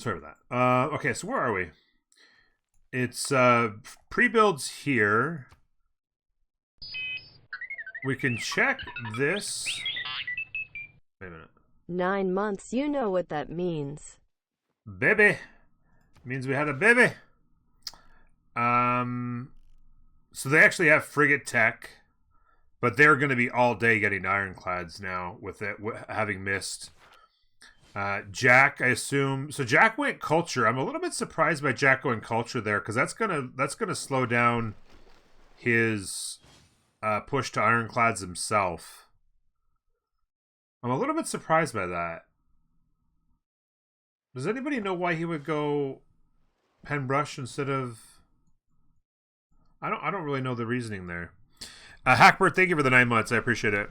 sorry about that. Okay, so where are we? It's pre-builds here. We can check this. Wait a minute. 9 months, you know what that means. Baby. Means we had a baby. So they actually have frigate tech, but they're going to be all day getting ironclads now with it having missed. Jack, I assume. So Jack went culture. I'm a little bit surprised by Jack going culture there because that's gonna slow down his push to ironclads himself. I'm a little bit surprised by that. Does anybody know why he would go Penbrush instead of? I don't really know the reasoning there. Hackbird, thank you for the 9 months. I appreciate it.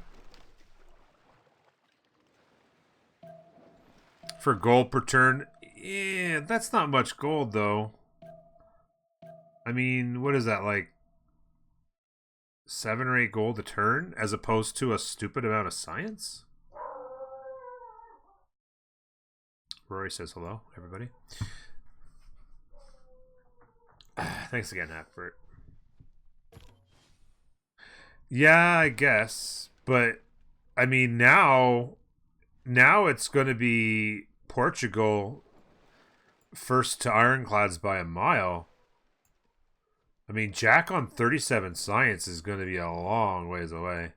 For gold per turn, yeah, that's not much gold though. I mean, what is that, like 7 or 8 gold a turn as opposed to a stupid amount of science? Rory says hello, everybody. Thanks again, Hackbert. Yeah, I guess, but I mean now it's going to be Portugal first to ironclads by a mile. I mean, Jack on 37 science is going to be a long ways away.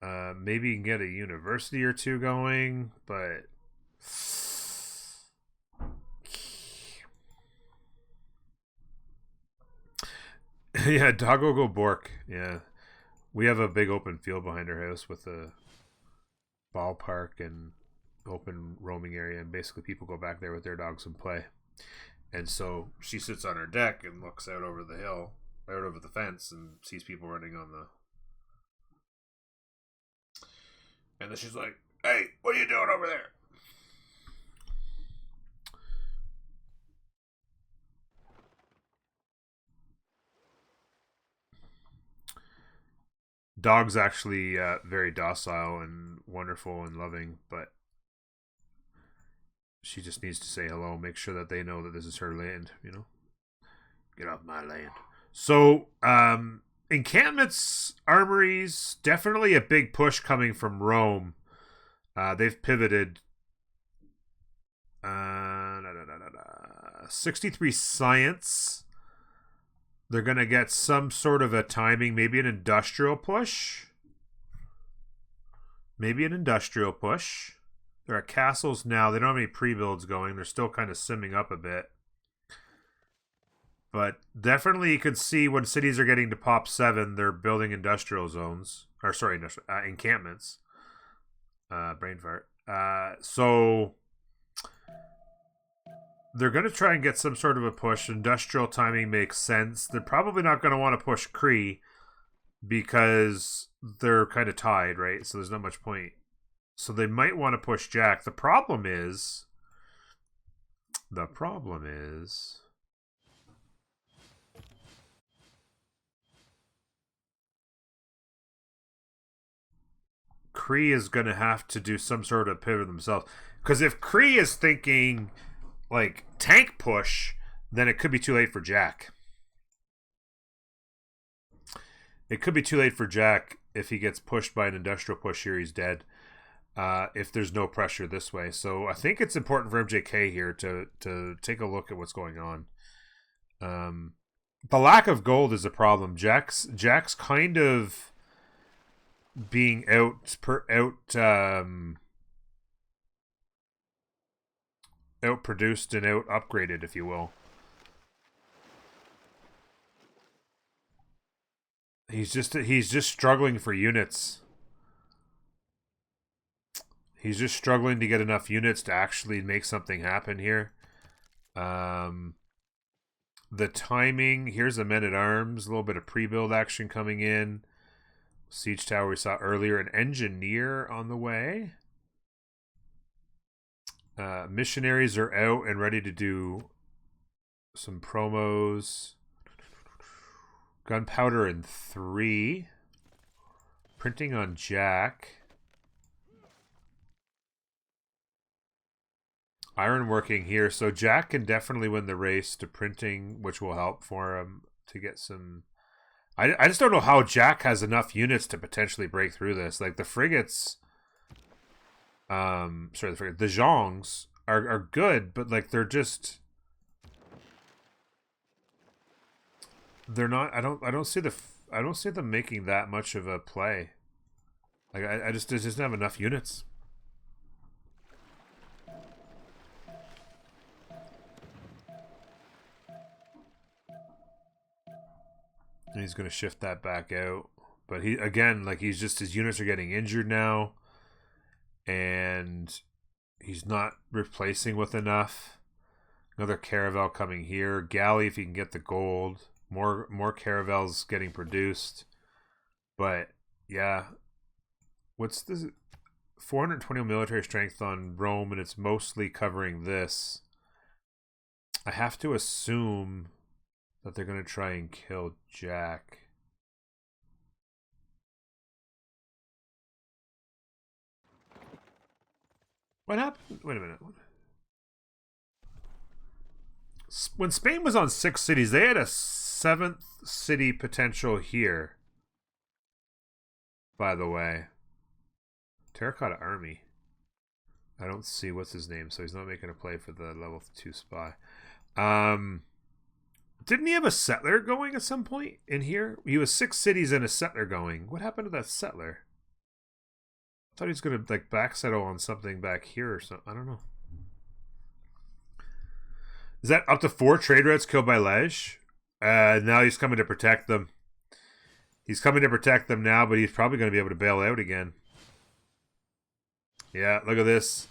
Maybe you can get a university or two going, but yeah, Doggo go Bork. Yeah, we have a big open field behind our house with a ballpark and open roaming area, and basically people go back there with their dogs and play. And so she sits on her deck and looks out over the hill, out over the fence, and sees people running on the. And then she's like, "Hey, what are you doing over there?" Dog's actually very docile and wonderful and loving, but she just needs to say hello, make sure that they know that this is her land, you know? Get off my land. So, encampments, armories, definitely a big push coming from Rome. They've pivoted. 63 science. They're going to get some sort of a timing, maybe an industrial push. Maybe an industrial push. There are castles now. They don't have any pre-builds going. They're still kind of simming up a bit. But definitely you could see when cities are getting to pop 7, they're building industrial zones. Or sorry, encampments. Brain fart. So they're going to try and get some sort of a push. Industrial timing makes sense. They're probably not going to want to push Cree because they're kind of tied, right? So there's not much point. So they might want to push Jack. The problem is Cree is going to have to do some sort of pivot themselves. Because if Cree is thinking like tank push, then it could be too late for Jack. It could be too late for Jack if he gets pushed by an industrial push here. He's dead. If there's no pressure this way. So I think it's important for MJK here to take a look at what's going on. The lack of gold is a problem. Jack's kind of being outproduced and out upgraded, if you will. He's just struggling for units. He's just struggling to get enough units to actually make something happen here. The timing, here's a men-at-arms, a little bit of pre-build action coming in. Siege tower we saw earlier, an engineer on the way. Missionaries are out and ready to do some promos. Gunpowder in 3. Printing on Jack. Iron working here, so Jack can definitely win the race to printing, which will help for him to get some. I just don't know how Jack has enough units to potentially break through this. Like the frigates, the Zhongs are good, but like they're not. I don't see them making that much of a play. Like I just don't have enough units. And he's going to shift that back out. But he, again, like his units are getting injured now. And he's not replacing with enough. Another caravel coming here. Galley, if he can get the gold. More caravels getting produced. But, yeah. What's this? 420 military strength on Rome, and it's mostly covering this. I have to assume that they're going to try and kill Jack. What happened? Wait a minute. When Spain was on 6 cities, they had a 7th city potential here. By the way. Terracotta Army. I don't see what's his name, so he's not making a play for the level 2 spy. Didn't he have a settler going at some point in here? He was 6 cities and a settler going. What happened to that settler? I thought he was going to like back settle on something back here or something. I don't know. Is that up to 4 trade routes killed by Lej? Now he's coming to protect them. He's coming to protect them now, but he's probably going to be able to bail out again. Yeah, look at this.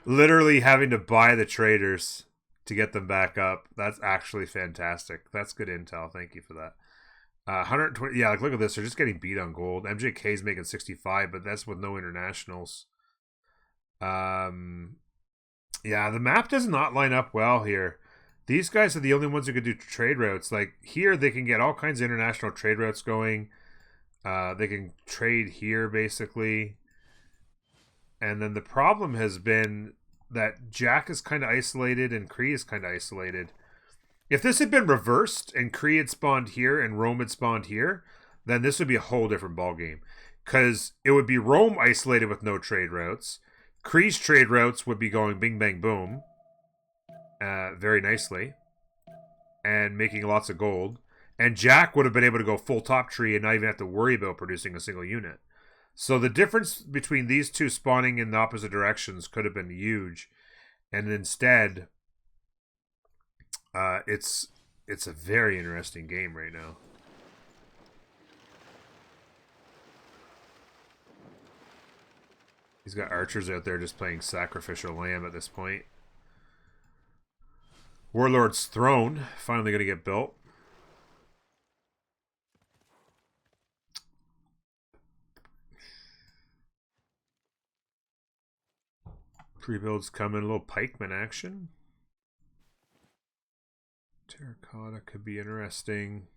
Literally having to buy the traders to get them back up. That's actually fantastic. That's good intel. Thank you for that. 120. Yeah, like look at this. They're just getting beat on gold. MJK's making 65, but that's with no internationals. Yeah, the map does not line up well here. These guys are the only ones who can do trade routes. Like here, they can get all kinds of international trade routes going. They can trade here basically. And then the problem has been that Jack is kind of isolated and Kree is kind of isolated. If this had been reversed and Kree had spawned here and Rome had spawned here, then this would be a whole different ballgame. Because it would be Rome isolated with no trade routes. Kree's trade routes would be going bing, bang, boom. Very nicely. And making lots of gold. And Jack would have been able to go full top tree and not even have to worry about producing a single unit. So the difference between these two spawning in the opposite directions could have been huge. And instead, it's a very interesting game right now. He's got archers out there just playing sacrificial lamb at this point. Warlord's Throne finally going to get built. Pre-builds coming, a little pikeman action. Terracotta could be interesting.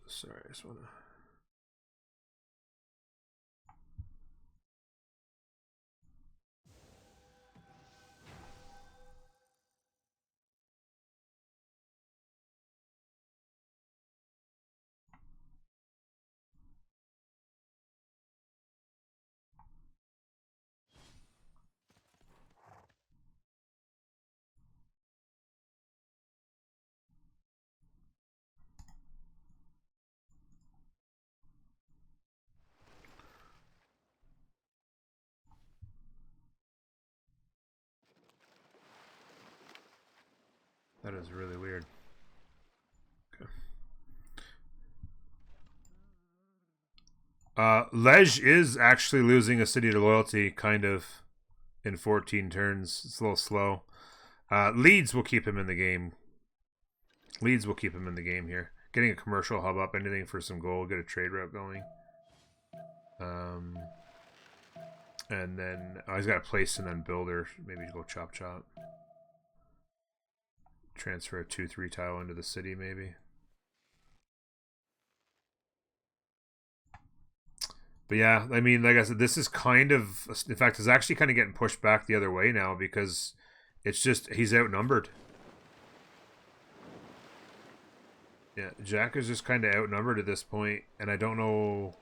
Sorry, I just want to... That is really weird. Okay. Lej is actually losing a city to loyalty, kind of, in 14 turns. It's a little slow. Leeds will keep him in the game. Leeds will keep him in the game here. getting a commercial hub up, anything for some gold, get a trade route going. And then he's got a place and then builder. Maybe go chop. Transfer a 2-3 tile into the city, maybe. But yeah, I mean, like I said, this is kind of, in fact, it's actually kind of getting pushed back the other way now because it's just, he's outnumbered. Yeah, Jack is just kind of outnumbered at this point, and I don't know,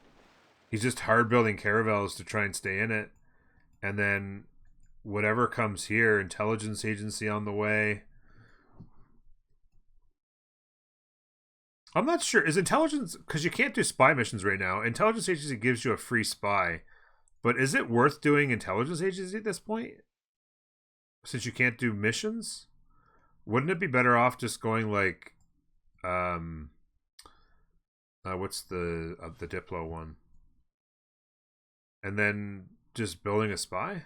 he's just hard building caravels to try and stay in it. And then whatever comes here, intelligence agency on the way. I'm not sure. Is intelligence, because you can't do spy missions right now. Intelligence agency gives you a free spy, but is it worth doing intelligence agency at this point? Since you can't do missions, wouldn't it be better off just going like, what's the Diplo one, and then just building a spy?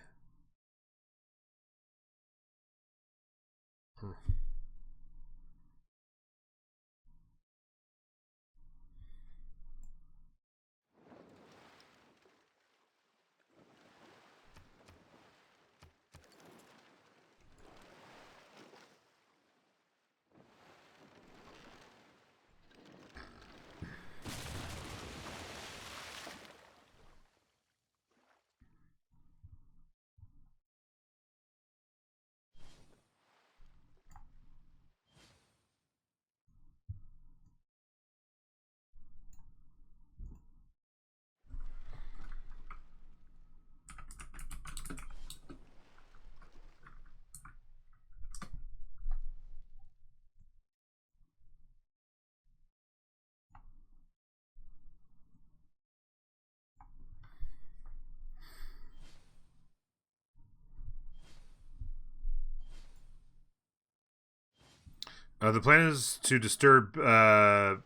The plan is to disturb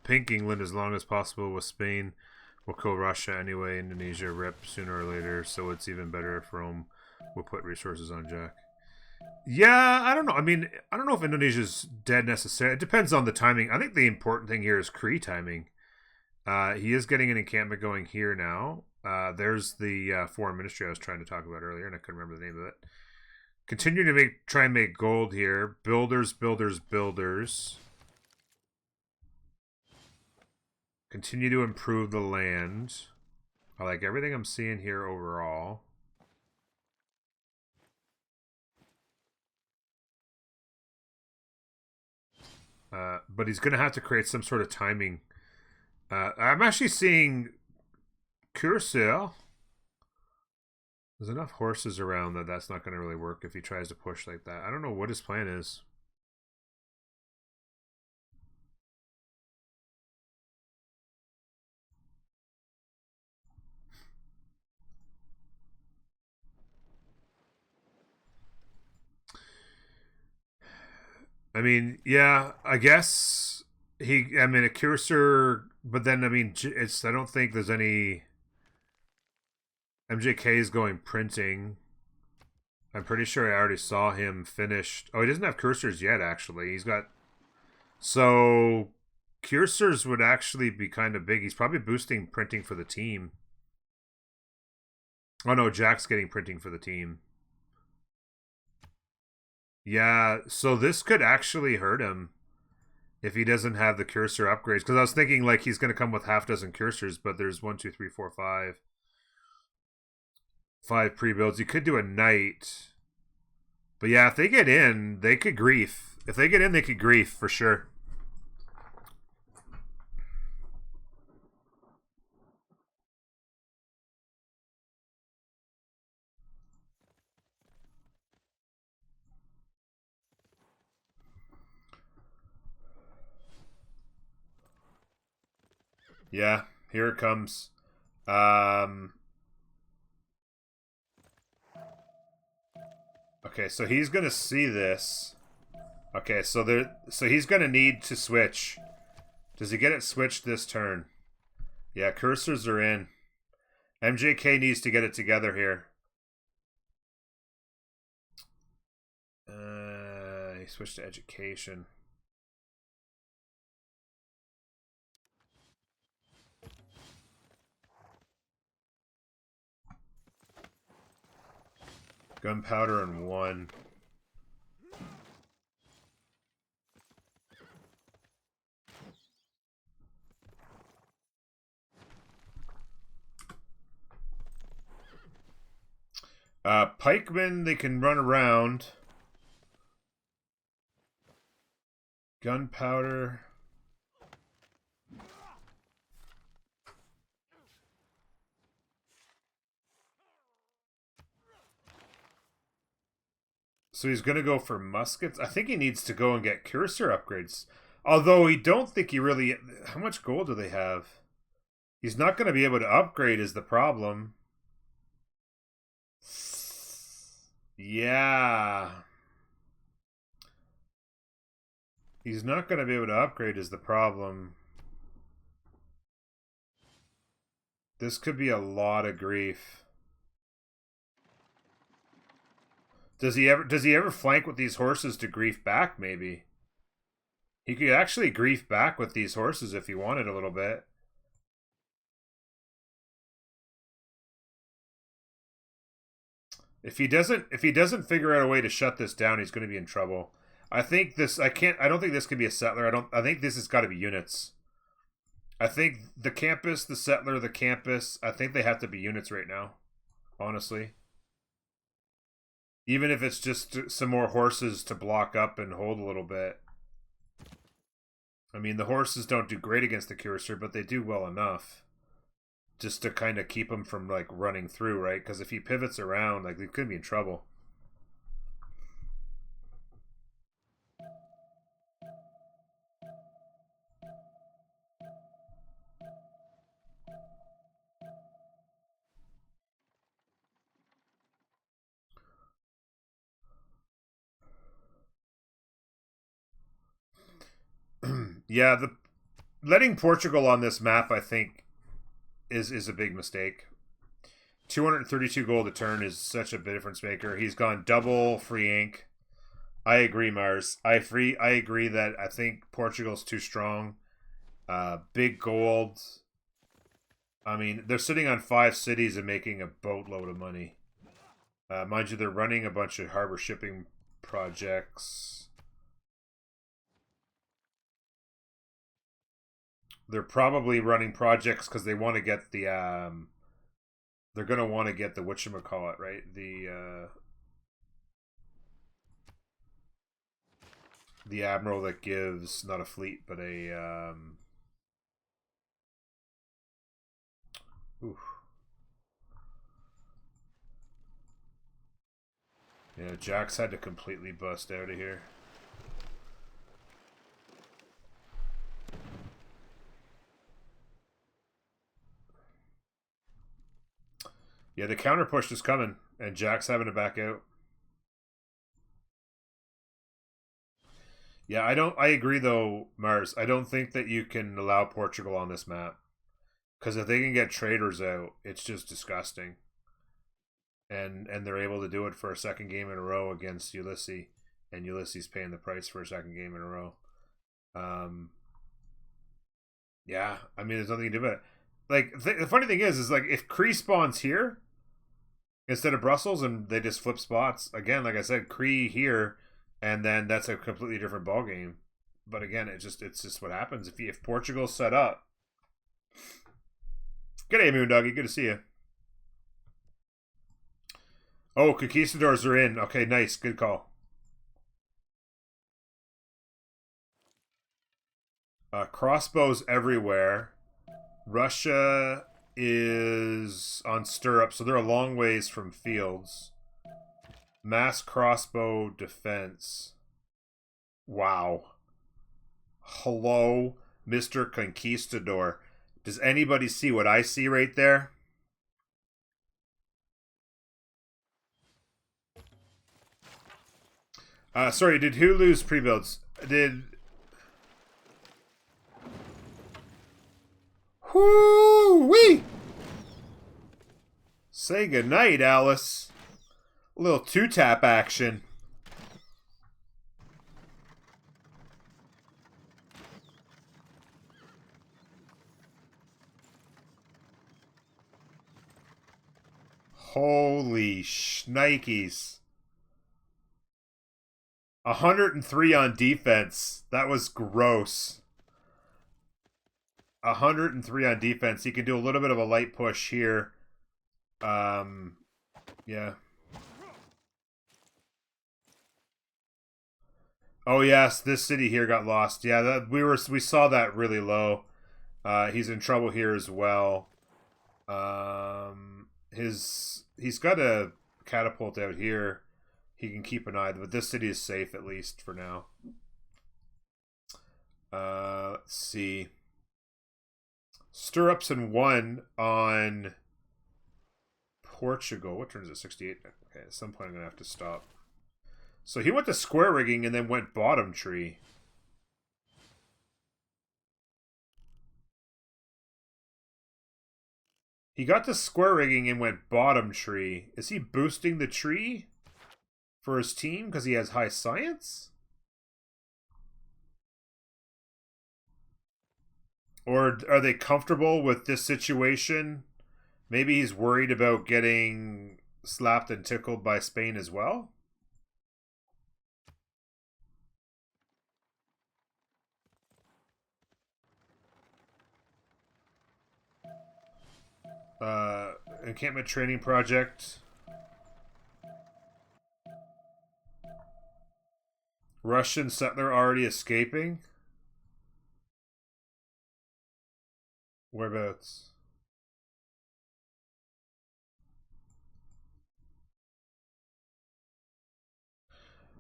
Pink England as long as possible with Spain. We'll kill Russia anyway, Indonesia rip sooner or later, so it's even better if Rome will put resources on Jack. Yeah, I don't know. I mean, I don't know if Indonesia's dead necessarily. It depends on the timing. I think the important thing here is Kree timing. He is getting an encampment going here now. There's the foreign ministry I was trying to talk about earlier, and I couldn't remember the name of it. Continue to try and make gold here. Builders. Continue to improve the land. I like everything I'm seeing here overall. But he's going to have to create some sort of timing. I'm actually seeing Cursor. There's enough horses around that that's not going to really work if he tries to push like that. I don't know what his plan is. I mean, yeah, I guess I mean, a cursor, but then, I mean, I don't think there's any. MJK is going printing. I'm pretty sure I already saw him finished. Oh, he doesn't have cursors yet, actually. He's got. So, cursors would actually be kind of big. He's probably boosting printing for the team. Oh, no, Jack's getting printing for the team. Yeah, so this could actually hurt him if he doesn't have the cursor upgrades. Because I was thinking like he's going to come with half dozen cursors, but there's 1, 2, 3, 4, 5. 5 pre-builds. You could do a knight. But yeah, if they get in, they could grief. If they get in, they could grief for sure. Yeah, here it comes. Okay, so he's gonna see this. Okay, so he's gonna need to switch. Does he get it switched this turn? Yeah, cursors are in. MJK needs to get it together here. He switched to education. Gunpowder and 1. Pikemen, they can run around. Gunpowder. So he's going to go for muskets. I think he needs to go and get cuirassier upgrades. Although he don't think he really... How much gold do they have? He's not going to be able to upgrade is the problem. Yeah. He's not going to be able to upgrade is the problem. This could be a lot of grief. Does he ever flank with these horses to grief back, maybe? He could actually grief back with these horses if he wanted a little bit. If he doesn't figure out a way to shut this down, he's going to be in trouble. I don't think this can be a settler. I think this has got to be units. I think the campus, the settler, the campus, I think they have to be units right now. Honestly. Even if it's just some more horses to block up and hold a little bit. I mean, the horses don't do great against the cuirassier, but they do well enough. Just to kind of keep him from, like, running through, right? Because if he pivots around, like, they could be in trouble. Yeah, letting Portugal on this map, I think, is a big mistake. 232 gold a turn is such a difference maker. He's gone double free ink. I agree, Mars. I agree that I think Portugal's too strong. Big gold. I mean, they're sitting on 5 cities and making a boatload of money. Mind you, they're running a bunch of harbor shipping projects. They're probably running projects because they want to get the they're gonna want to get the whatchamacallit, right? The admiral that gives not a fleet but a oof. Yeah, Jax had to completely bust out of here. Yeah, the counter push is coming, and Jack's having to back out. Yeah, I agree though, Mars. I don't think that you can allow Portugal on this map. Because if they can get traders out, it's just disgusting. And they're able to do it for a second game in a row against Ulysse, and Ulysses paying the price for a second game in a row. Yeah, I mean, there's nothing you can do about it. Like, the funny thing is like, if Kree spawns here instead of Brussels and they just flip spots, again, like I said, Kree here, and then that's a completely different ballgame. But again, it's just what happens if Portugal's set up. G'day, Moondoggy. Good to see you. Oh, conquistadors are in. Okay, nice. Good call. Crossbows everywhere. Russia is on stirrup, so they're a long ways from fields. Mass crossbow defense. Wow. Hello, Mr. Conquistador. Does anybody see what I see right there? Sorry, did who lose pre-builds? Whoo-wee! Say goodnight, Alice. A little two-tap action. Holy shnikes. 103 on defense. That was gross. 103 on defense. He can do a little bit of a light push here. Yeah. Oh yes, this city here got lost. Yeah, that we saw that really low. He's in trouble here as well. He's got a catapult out here. He can keep an eye, but this city is safe at least for now. Let's see. Stirrups and 1 on Portugal. What turn is it? 68. Okay, at some point I'm gonna have to stop. So he went to square rigging and then went bottom tree. He got to square rigging and went bottom tree. Is he boosting the tree for his team because he has high science? Or are they comfortable with this situation? Maybe he's worried about getting slapped and tickled by Spain as well? Encampment training project. Russian settler already escaping? Whereabouts?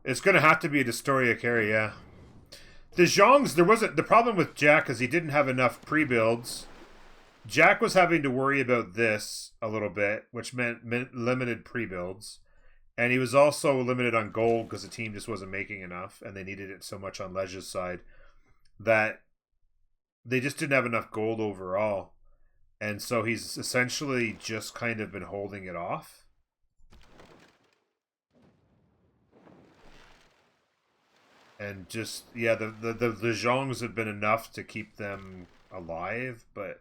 It's going to have to be a Destoria carry, yeah. The Zhongs, there wasn't... The problem with Jack is he didn't have enough pre-builds. Jack was having to worry about this a little bit, which meant limited pre-builds. And he was also limited on gold because the team just wasn't making enough, and they needed it so much on Lej's side that they just didn't have enough gold overall. And so he's essentially just kind of been holding it off. And just, yeah, the Zhongs have been enough to keep them alive, but...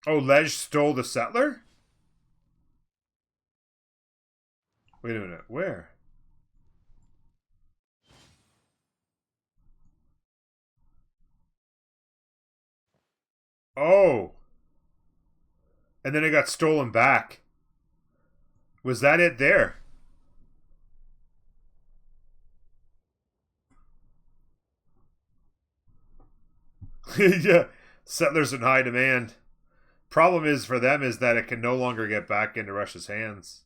Oh, Lej stole the settler? Wait a minute, where? Oh! And then it got stolen back. Was that it there? Yeah, settlers in high demand. Problem is for them is that it can no longer get back into Russia's hands.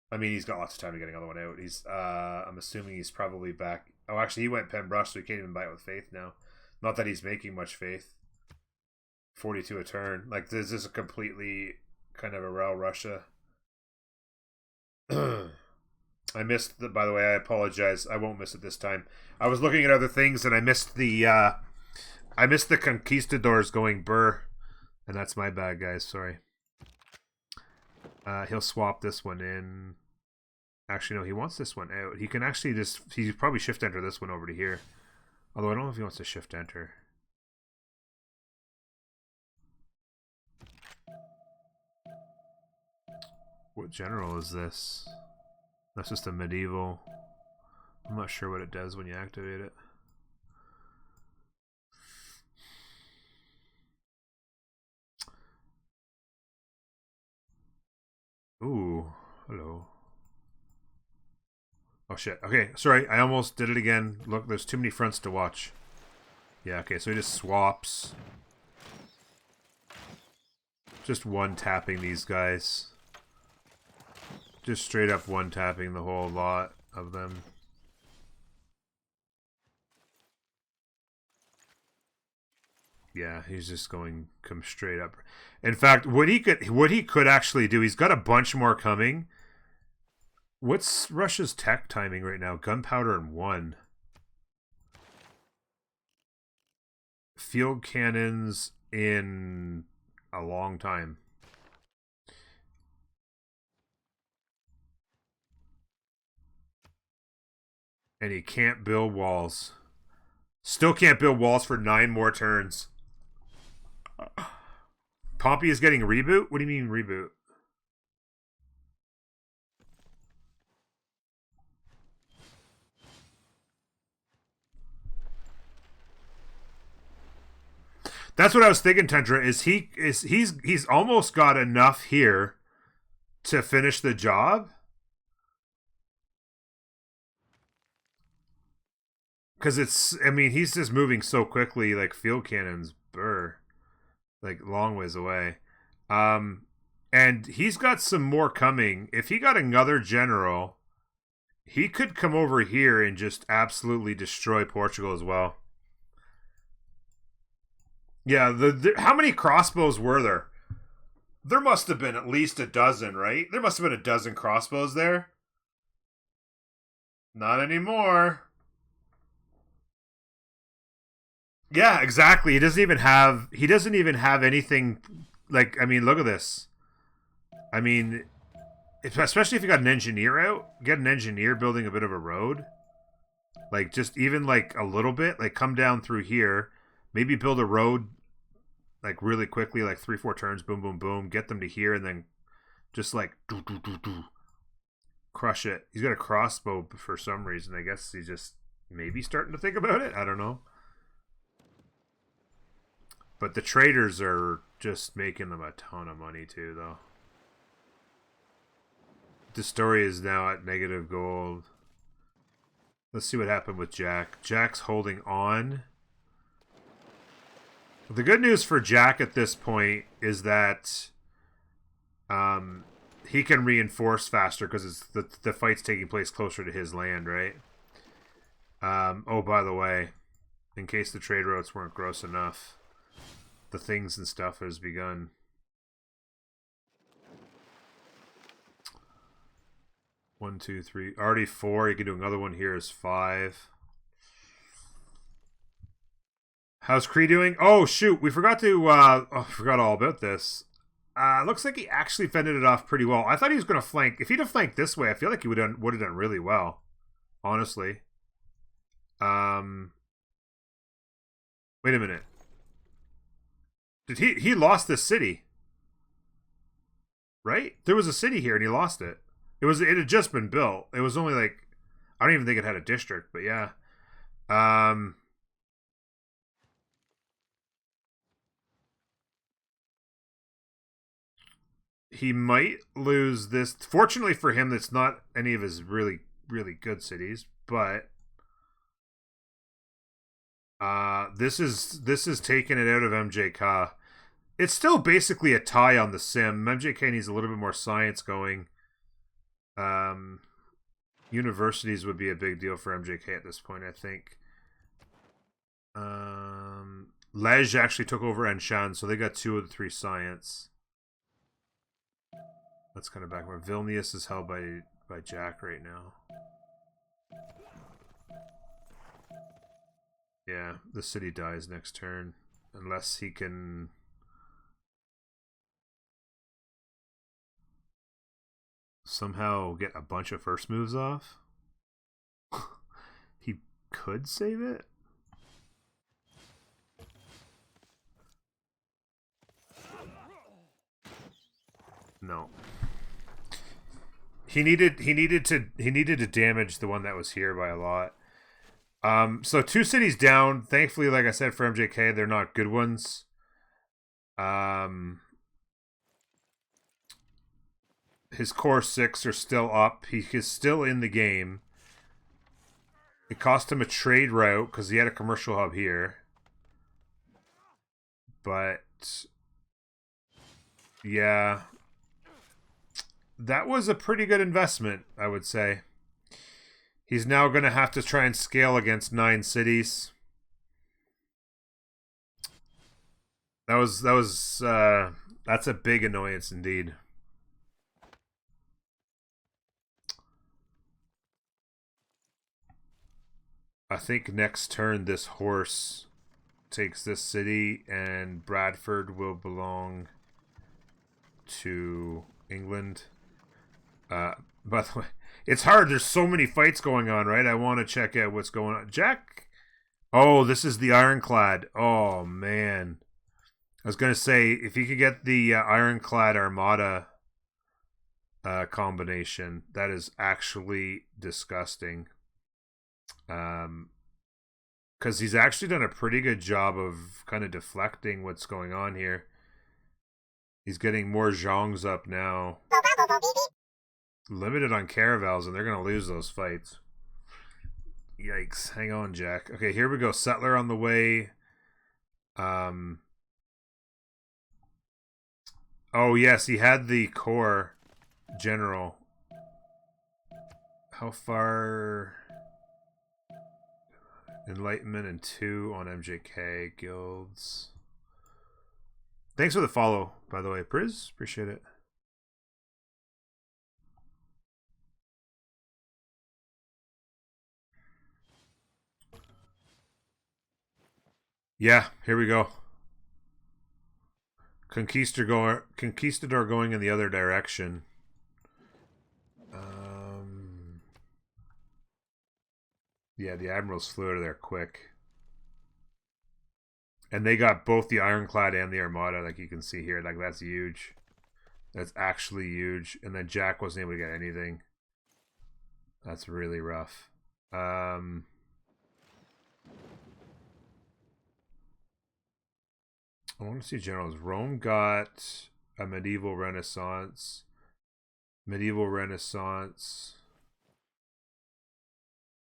I mean, he's got lots of time to get another one out. He's, I'm assuming he's probably back. Oh, actually, he went Pembrush, so he can't even buy it with Faith now. Not that he's making much Faith. 42 a turn. Like, this is a completely kind of a raw Russia. I missed the, by the way, I apologize. I won't miss it this time. I was looking at other things and I missed the Conquistadors going Burr. And that's my bad, guys. Sorry. He'll swap this one in. Actually, no, he wants this one out. He can actually just... He probably shift enter this one over to here. Although I don't know if he wants to shift enter. What general is this? That's just a medieval. I'm not sure what it does when you activate it. Ooh, hello. Oh shit. Okay, sorry, I almost did it again. Look, there's too many fronts to watch. Yeah, okay, so he just swaps. Just one tapping these guys. Just straight up one tapping the whole lot of them. Yeah, he's just going come straight up. In fact, what he could actually do, he's got a bunch more coming. What's Russia's tech timing right now? Gunpowder in 1. Field cannons in a long time. And he can't build walls. Still can't build walls for 9 more turns. Pompey is getting a reboot? What do you mean reboot? That's what I was thinking, Tundra. He's almost got enough here to finish the job? Because he's just moving so quickly, like field cannons, like long ways away. And he's got some more coming. If he got another general, he could come over here and just absolutely destroy Portugal as well. Yeah, how many crossbows were there? There must have been at least a dozen, right? There must have been a dozen crossbows there. Not anymore. Yeah, exactly. He doesn't even have anything like, look at this. Especially if you got an engineer out, get an engineer building a bit of a road. Like just even like a little bit, like come down through here, maybe build a road like really quickly, like 3-4 turns, boom, boom, boom, get them to here, and then just like crush it. He's got a crossbow for some reason. I guess he's just maybe starting to think about it. I don't know. But the traders are just making them a ton of money too, though. The story is now at negative gold. Let's see what happened with Jack. Jack's holding on. The good news for Jack at this point is that he can reinforce faster because the fight's taking place closer to his land, right? Oh, by the way, in case the trade routes weren't gross enough, the things and stuff has begun. One, two, three. Already 4. You can do another one here is 5. How's Kree doing? Oh, shoot. We forgot to... forgot all about this. Looks like he actually fended it off pretty well. I thought he was going to flank. If he'd have flanked this way, I feel like he would have done really well. Honestly. Wait a minute. He lost this city? Right? There was a city here and he lost it. It had just been built. It was only like, I don't even think it had a district, but yeah. He might lose this. Fortunately for him, that's not any of his really, really good cities, but this is taking it out of MJK. It's still basically a tie on the sim. MJK needs a little bit more science going. Universities would be a big deal for MJK at this point, I think. Lej actually took over Anshan, so they got 2 of the 3 science. That's kind of back where Vilnius is held by Jack right now. Yeah, the city dies next turn. Unless he can... somehow get a bunch of first moves off. He could save it. No. He needed to damage the one that was here by a lot. So 2 cities down. Thankfully, like I said, for MJK, they're not good ones. His core 6 are still up. He is still in the game. It cost him a trade route because he had a commercial hub here. But yeah, that was a pretty good investment, I would say. He's now going to have to try and scale against 9 cities. That's a big annoyance indeed. I think next turn this horse takes this city and Bradford will belong to England. By the way, it's hard. There's so many fights going on, right? I want to check out what's going on. Jack. Oh, this is the Ironclad. Oh, man. I was gonna say if you could get the Ironclad Armada combination, that is actually disgusting. Because he's actually done a pretty good job of kind of deflecting what's going on here. He's getting more Zhongs up now. Limited on Caravels, and they're going to lose those fights. Yikes. Hang on, Jack. Okay, here we go. Settler on the way. Oh, yes, he had the core general. How far... Enlightenment and 2 on MJK guilds. Thanks for the follow, by the way, Priz. Appreciate it. Yeah, here we go. Conquistador going in the other direction. Yeah, the admirals flew out of there quick. And they got both the Ironclad and the Armada, like you can see here. Like, that's huge. That's actually huge. And then Jack wasn't able to get anything. That's really rough. I want to see generals. Rome got a medieval Renaissance. Medieval Renaissance.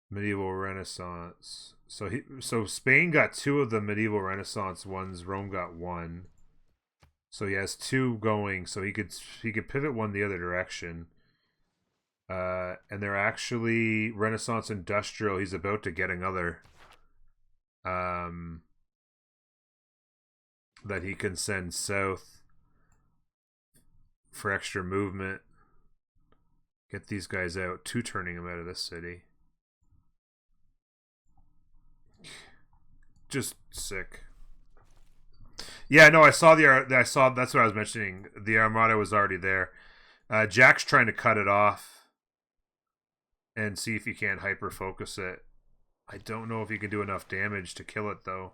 Medieval Renaissance. So Spain got 2 of the medieval Renaissance ones. Rome got 1. So he has 2 going. So he could pivot one the other direction. And they're actually Renaissance Industrial. He's about to get another. That he can send south for extra movement. Get these guys out. 2 turning them out of this city. Just sick. Yeah, no, I saw that's what I was mentioning. The Armada was already there. Jack's trying to cut it off and see if he can hyper focus it. I don't know if he can do enough damage to kill it though.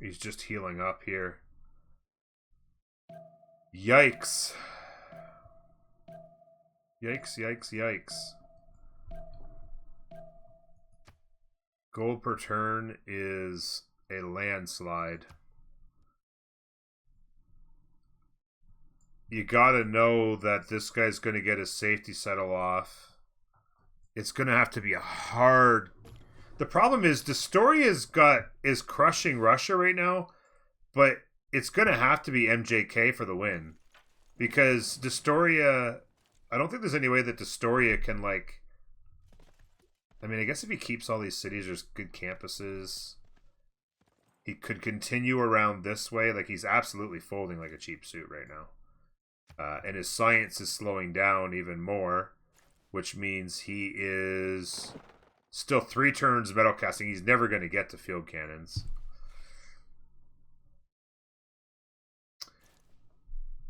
He's just healing up here. Yikes. Yikes, yikes, yikes. Gold per turn is a landslide. You gotta know that this guy's gonna get his safety settle off. It's gonna have to be a hard... The problem is Destoria's is crushing Russia right now, but it's gonna have to be MJK for the win. Because Destoria... I don't think there's any way that Destoria can, like... I mean, I guess if he keeps all these cities, there's good campuses. He could continue around this way. Like, he's absolutely folding like a cheap suit right now. And his science is slowing down even more, which means he is still 3 turns metal casting. He's never going to get to field cannons.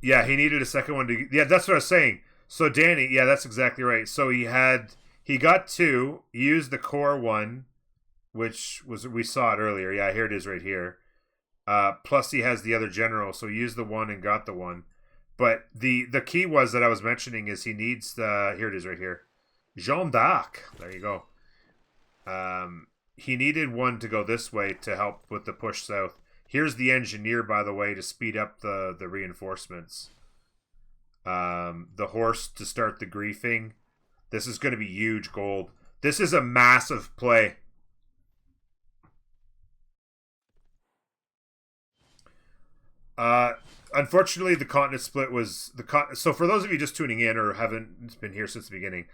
Yeah, he needed a second one to... Yeah, that's what I was saying. So, Danny, yeah, that's exactly right. So he got 2. He used the core one, which was... We saw it earlier. Yeah, here it is right here. Plus he has the other general, so he used the 1 and got the 1. But the key was that I was mentioning is he needs the... Here it is right here. Jeanne d'Arc. There you go. He needed 1 to go this way to help with the push south. Here's the engineer, by the way, to speed up the reinforcements. The horse to start the griefing. This is going to be huge gold. This is a massive play. Unfortunately, the continent split was... So for those of you just tuning in or haven't been here since the beginning,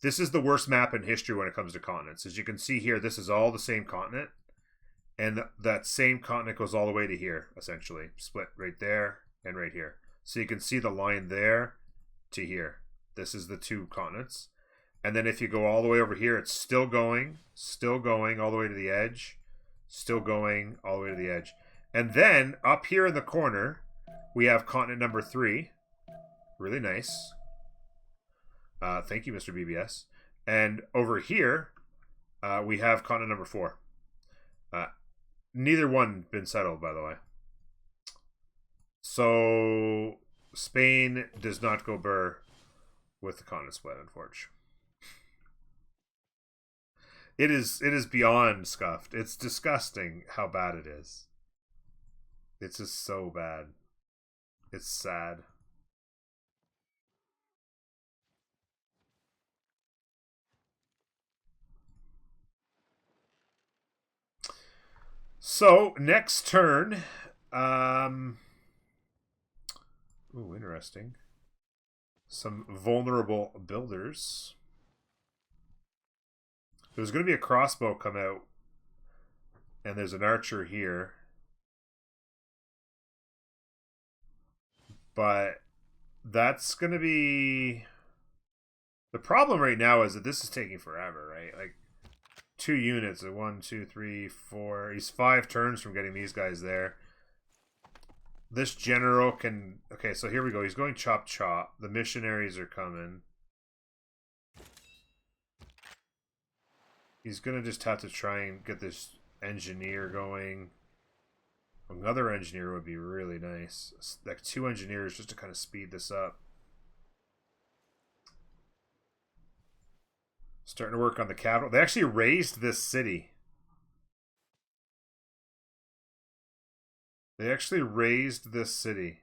this is the worst map in history when it comes to continents. As you can see here, this is all the same continent. And that same continent goes all the way to here, essentially. Split right there and right here. So you can see the line there to here. This is the 2 continents. And then if you go all the way over here, it's still going all the way to the edge, still going all the way to the edge. And then up here in the corner, we have continent number 3, Really nice. Thank you, Mr. BBS. And over here, we have continent number 4. Neither one been settled, by the way. So Spain does not go burr with the continent split, unfortunately. It is beyond scuffed. It's disgusting how bad it is. It's just so bad. It's sad. So, next turn. Ooh, interesting. Some vulnerable builders. There's going to be a crossbow come out. And there's an archer here. But that's going to be... The problem right now is that this is taking forever, right? Like, 2 units. 1, 2, 3, 4. He's 5 turns from getting these guys there. This general can... Okay, so here we go. He's going chop chop. The missionaries are coming. He's going to just have to try and get this engineer going. Another engineer would be really nice. Like 2 engineers just to kind of speed this up. Starting to work on the capital. They actually raised this city. They actually raised this city.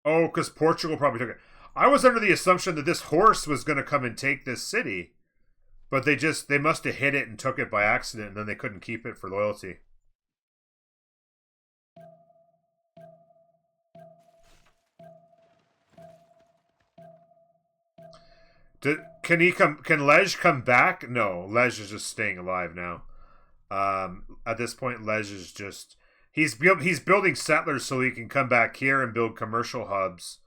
Oh, because Portugal probably took it. I was under the assumption that this horse was going to come and take this city. But they must have hit it and took it by accident, and then they couldn't keep it for loyalty. Can Lej come back? No, Lej is just staying alive now. At this point, Lej is just... He's building settlers so he can come back here and build commercial hubs.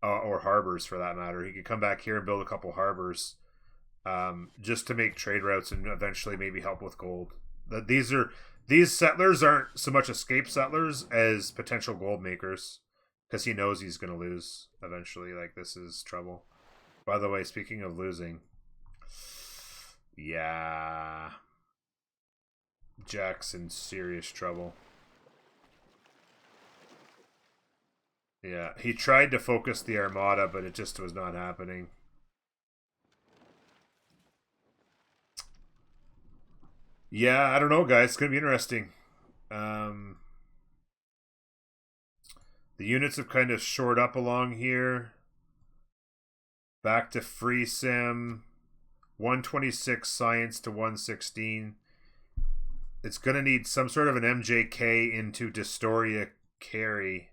Or harbors, for that matter. He could come back here and build a couple harbors. Just to make trade routes and eventually maybe help with gold. These settlers aren't so much escape settlers as potential gold makers. Because he knows he's going to lose eventually. Like, this is trouble. By the way, speaking of losing, yeah, Jack's in serious trouble. Yeah, he tried to focus the Armada, but it just was not happening. Yeah, I don't know, guys. It's going to be interesting. The units have kind of shored up along here. Back to free sim. 126 science to 116. It's going to need some sort of an MJK into Dystoria carry.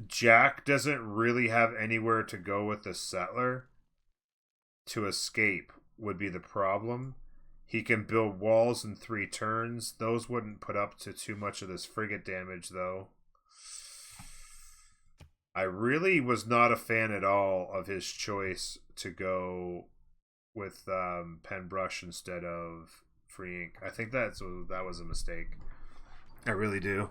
Jack doesn't really have anywhere to go with the settler. To escape would be the problem. He can build walls in 3 turns. Those wouldn't put up to too much of this frigate damage, though. I really was not a fan at all of his choice to go with Penbrush instead of Free Ink. I think that was a mistake. I really do.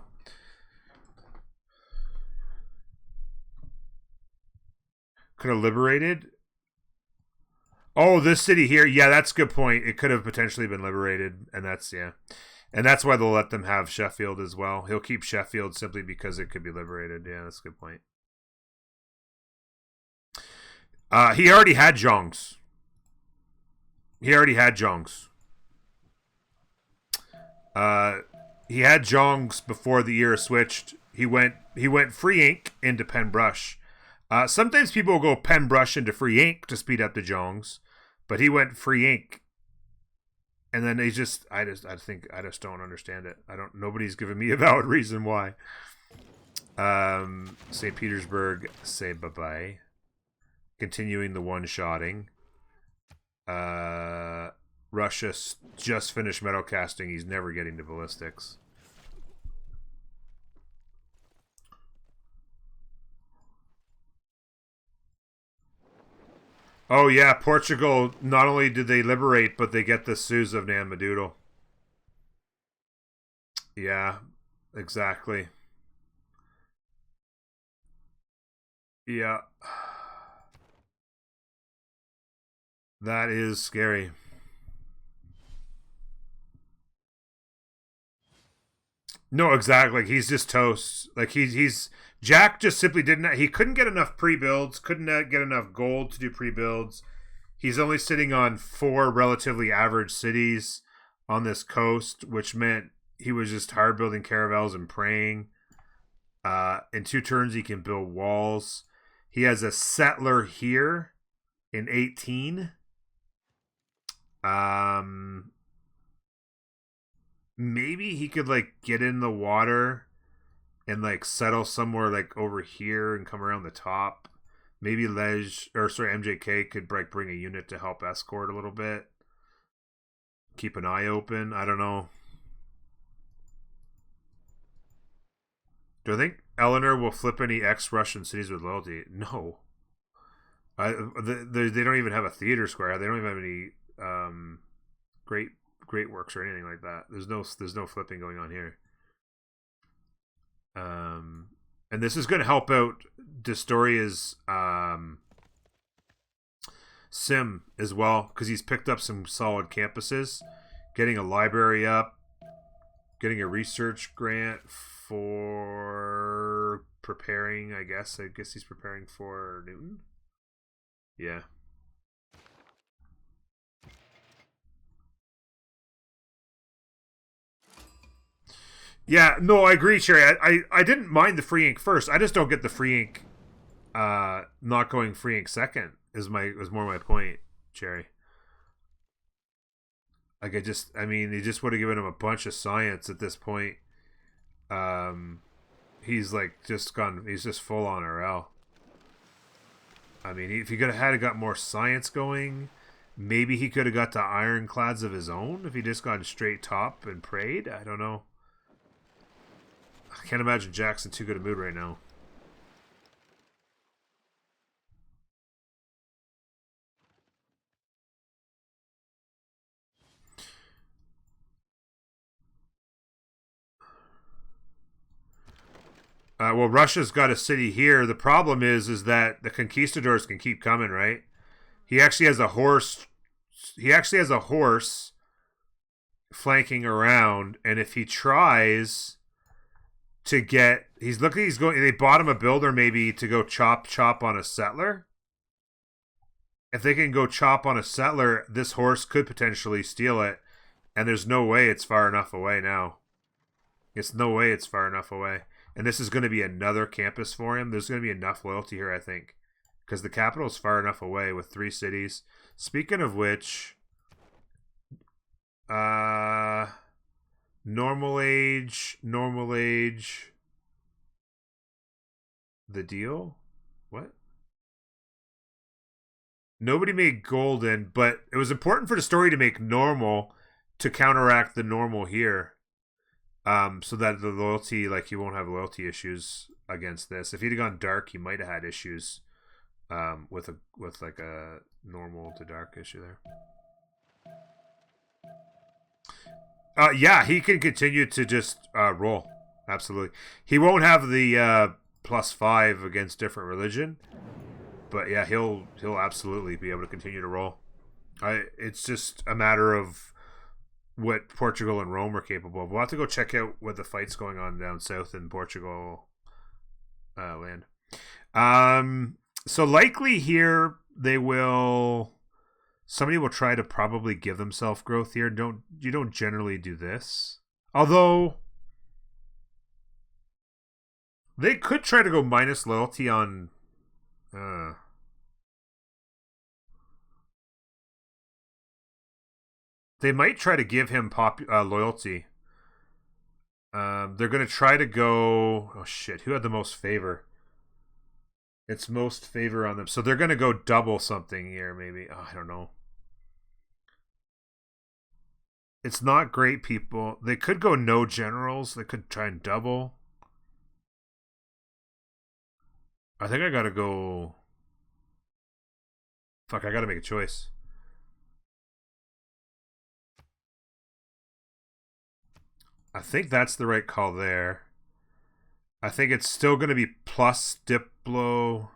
Could have liberated. Oh, this city here. Yeah, that's a good point. It could have potentially been liberated, and that's why they'll let them have Sheffield as well. He'll keep Sheffield simply because it could be liberated. Yeah, that's a good point. He already had Jongs. He had Jongs before the era switched. He went Free Ink into Penbrush. Sometimes people will go Penbrush into Free Ink to speed up the Jongs, but he went Free Ink, and then I just don't understand it. Nobody's given me a valid reason why. St. Petersburg, say bye bye. Continuing the one-shotting. Russia just finished metal casting. He's never getting to ballistics. Oh yeah, Portugal, not only did they liberate, but they get the Suze of Nan Madoodle. Yeah, exactly. Yeah. That is scary. No, exactly. Like, he's just toast. Like, he's Jack just simply didn't. He couldn't get enough pre builds. Couldn't get enough gold to do pre builds. He's only sitting on 4 relatively average cities on this coast, which meant he was just hard building caravels and praying. In 2 turns, he can build walls. He has a settler here in 18. Um, maybe he could like get in the water and like settle somewhere like over here and come around the top. Maybe MJK could like bring a unit to help escort a little bit. Keep an eye open. I don't know. Do I think Eleanor will flip any ex-Russian cities with loyalty? No. They don't even have a theater square. They don't even have any great works or anything like that. There's no flipping going on here. And this is going to help out Destoria's sim as well, because he's picked up some solid campuses, getting a library up, getting a research grant for preparing. I guess he's preparing for Newton. Yeah. Yeah, no, I agree, Sherry. I didn't mind the free ink first. I just don't get the free ink not going free ink second is more my point, Cherry. Like, he just would have given him a bunch of science at this point. He's like he's just full on RL. I mean, if he could have got more science going, maybe he could have got to ironclads of his own if he just gone straight top and prayed. I don't know. I can't imagine Jack's in too good a mood right now. Well, Russia's got a city here. The problem is that the conquistadors can keep coming, right? He actually has a horse. He actually has a horse flanking around, and if he tries to get, he's looking. He's going. They bought him a builder maybe to go chop on a settler. If they can go chop on a settler, this horse could potentially steal it, and there's no way it's far enough away now. It's no way it's far enough away. And this is going to be another campus for him. There's going to be enough loyalty here, I think, because the capital's far enough away with 3 cities. Speaking of which, normal age, the deal? What? Nobody made golden, but it was important for the story to make normal to counteract the normal here. So that the loyalty, like, you won't have loyalty issues against this. If he'd have gone dark, he might have had issues with like a normal to dark issue there. Yeah, he can continue to just roll. Absolutely. He won't have the +5 against different religion, but yeah, he'll absolutely be able to continue to roll. It's just a matter of what Portugal and Rome are capable of. We'll have to go check out what the fight's going on down south in Portugal land. So likely here somebody will try to probably give themselves growth here. You don't generally do this. Although they could try to go minus loyalty on they might try to give him loyalty. They're going to try to go... Oh, shit. Who had the most favor? It's most favor on them. So they're going to go double something here, maybe. Oh, I don't know. It's not great, people. They could go no generals. They could try and double. I think I got to go... Fuck, I got to make a choice. I think that's the right call there. I think it's still going to be plus Diplo.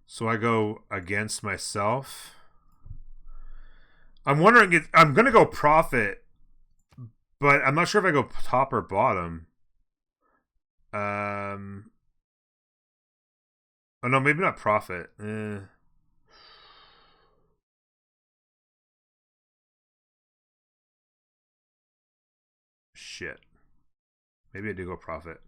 So I go against myself. I'm wondering if I'm going to go profit, but I'm not sure if I go top or bottom. Oh no, maybe not profit. Shit. Maybe I do go profit.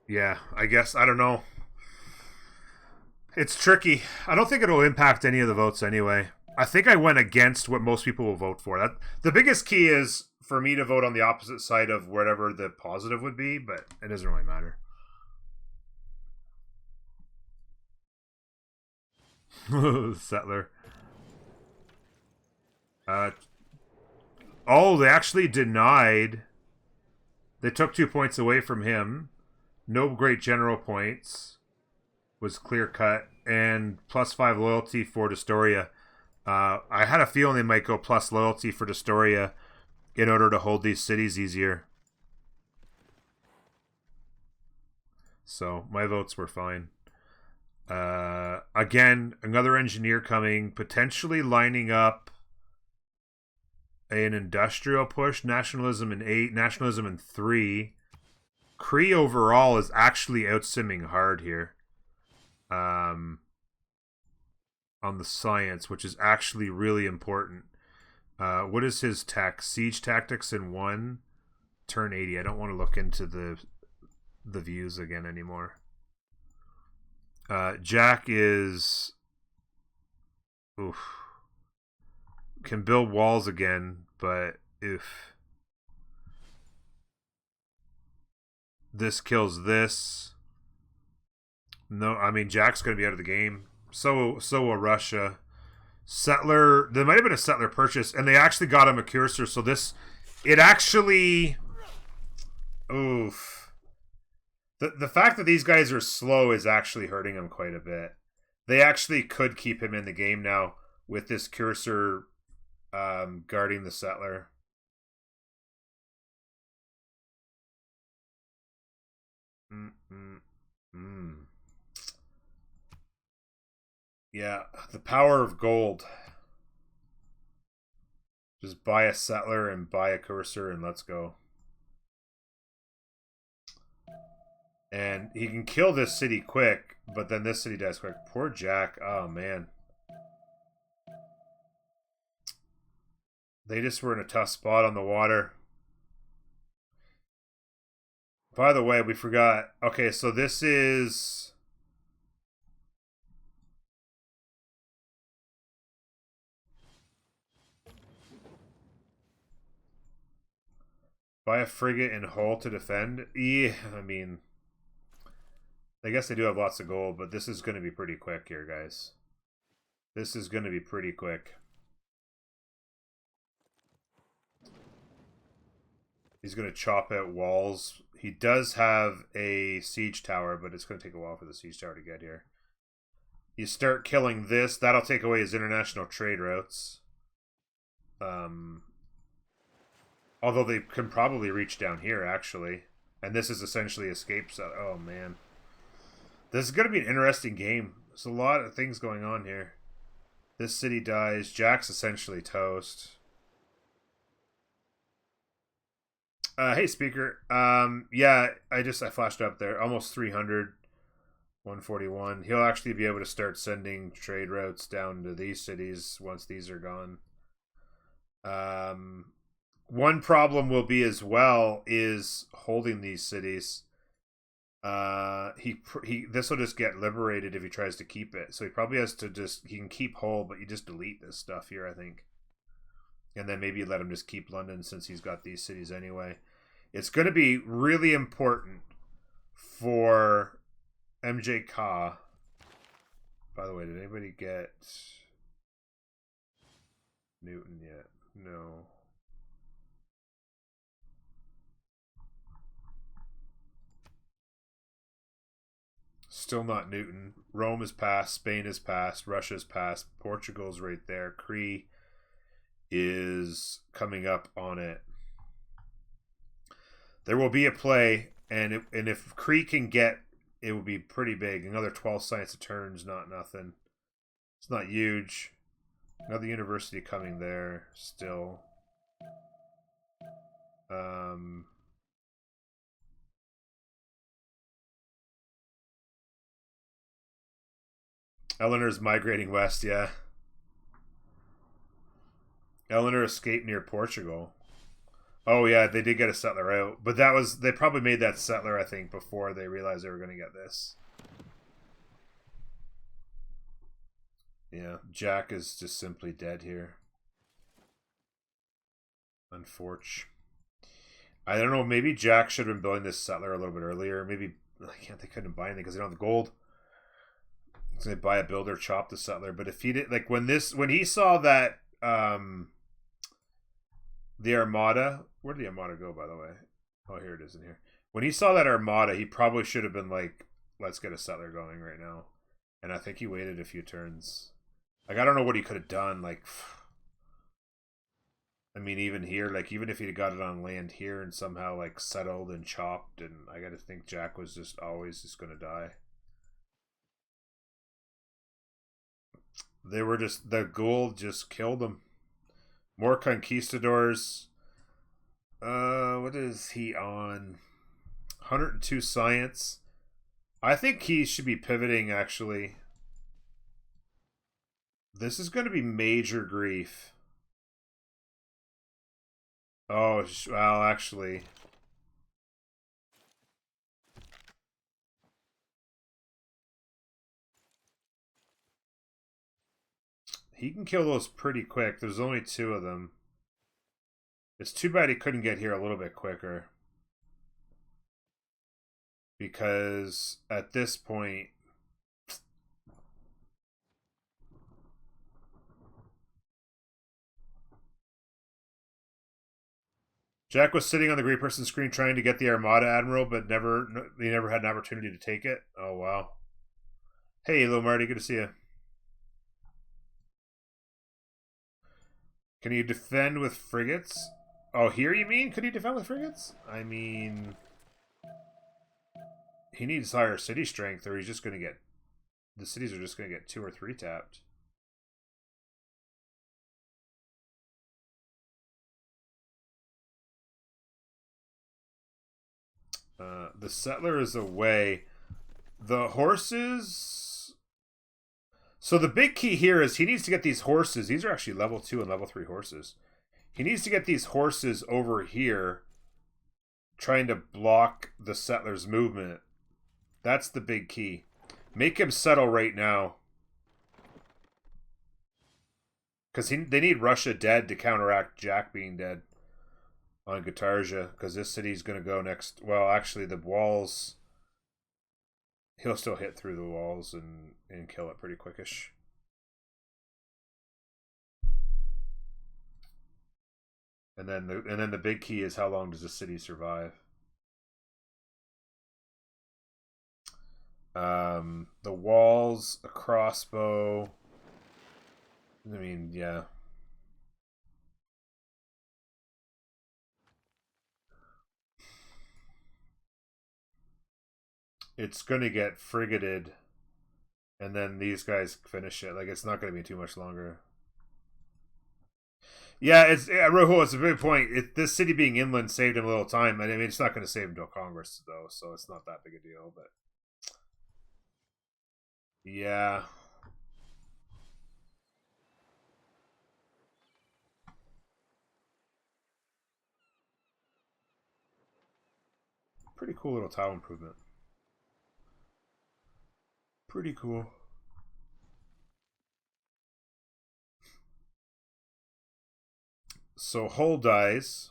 Yeah, I guess. I don't know. It's tricky. I don't think it'll impact any of the votes anyway. I think I went against what most people will vote for. That the biggest key is for me to vote on the opposite side of whatever the positive would be, but it doesn't really matter. Settler. Oh, they actually denied. They took 2 points away from him. No great general points. Was clear cut. And +5 loyalty for Destoria. I had a feeling they might go plus loyalty for Destoria in order to hold these cities easier. So my votes were fine. Again, another engineer coming, potentially lining up an industrial push. Nationalism in 8, nationalism in 3. Cree overall is actually outsimming hard here. On the science, which is actually really important. What is his tech? Siege tactics in 1, turn 80. I don't want to look into the views again anymore. Jack is can build walls again, but if this kills this, no, I mean Jack's going to be out of the game. So will Russia. Settler, there might have been a settler purchase, and they actually got him a cursor. So it actually, The fact that these guys are slow is actually hurting him quite a bit. They actually could keep him in the game now with this cursor guarding the settler. Yeah, the power of gold. Just buy a settler and buy a cursor and let's go. And he can kill this city quick, but then this city dies quick. Poor Jack. Oh, man. They just were in a tough spot on the water. By the way, we forgot. Okay, so this is... buy a frigate and hull to defend? Yeah, I mean... I guess they do have lots of gold, but this is going to be pretty quick here, guys. This is going to be pretty quick. He's going to chop out walls. He does have a siege tower, but it's going to take a while for the siege tower to get here. You start killing this, that'll take away his international trade routes. Although they can probably reach down here, actually. And this is essentially escape. Oh, man. This is going to be an interesting game. There's a lot of things going on here. This city dies. Jack's essentially toast. Hey, speaker. Yeah, I flashed up there. Almost 300. 141. He'll actually be able to start sending trade routes down to these cities once these are gone. One problem will be as well is holding these cities. This will just get liberated if he tries to keep it. So he probably has to he can keep Hull, but you just delete this stuff here, I think. And then maybe let him just keep London since he's got these cities anyway. It's going to be really important for MJK. By the way, did anybody get Newton yet? No. still not Newton. Rome is passed. Spain is passed. Russia's passed. Portugal's right there. Cree is coming up on it. There will be a play, and if Cree can get, it will be pretty big. Another 12 science of turns, not nothing. It's not huge. Another university coming there still. Eleanor's migrating west, yeah. Eleanor escaped near Portugal. Oh yeah, they did get a settler out. But that was, they probably made that settler, I think, before they realized they were going to get this. Yeah, Jack is just simply dead here. Unfortunate. I don't know, maybe Jack should have been building this settler a little bit earlier. Maybe, they couldn't buy anything because they don't have the gold. So they buy a builder, chop the settler. But if he did, like when he saw that, the Armada, where did the Armada go, by the way? Oh, here it is in here. When he saw that Armada, he probably should have been like, let's get a settler going right now. And I think he waited a few turns. Like, I don't know what he could have done. Like, I mean, even here, like, even if he'd got it on land here and somehow, like, settled and chopped, and I gotta think Jack was just always just gonna die. They were just, the gold just killed them. More conquistadors. What is he on? 102 science. I think he should be pivoting, actually. This is going to be major grief. Oh, well, actually. He can kill those pretty quick. There's only 2 of them. It's too bad he couldn't get here a little bit quicker. Because at this point, Jack was sitting on the Great Person screen trying to get the Armada Admiral, but he never had an opportunity to take it. Oh, wow. Hey, little Marty, good to see you. Can you defend with frigates? Oh, here you mean? Could he defend with frigates? I mean, he needs higher city strength, or he's just going to get, the cities are just going to get 2 or 3 tapped. The settler is away. The horses. So the big key here is he needs to get these horses. These are actually level 2 and level 3 horses. He needs to get these horses over here, trying to block the settler's movement. That's the big key. Make him settle right now. Because they need Russia dead to counteract Jack being dead on Guitarja. Because this city's going to go next. Well, actually, the walls... He'll still hit through the walls and kill it pretty quickish. And then the big key is how long does the city survive? The walls, a crossbow. I mean, yeah. It's gonna get frigated, and then these guys finish it. Like, it's not gonna be too much longer. Yeah, Rahul, it's a big point. This city being inland saved him a little time. I mean, it's not going to save him till Congress, though, so it's not that big a deal. But yeah, pretty cool little tile improvement. Pretty cool. So Hull dies.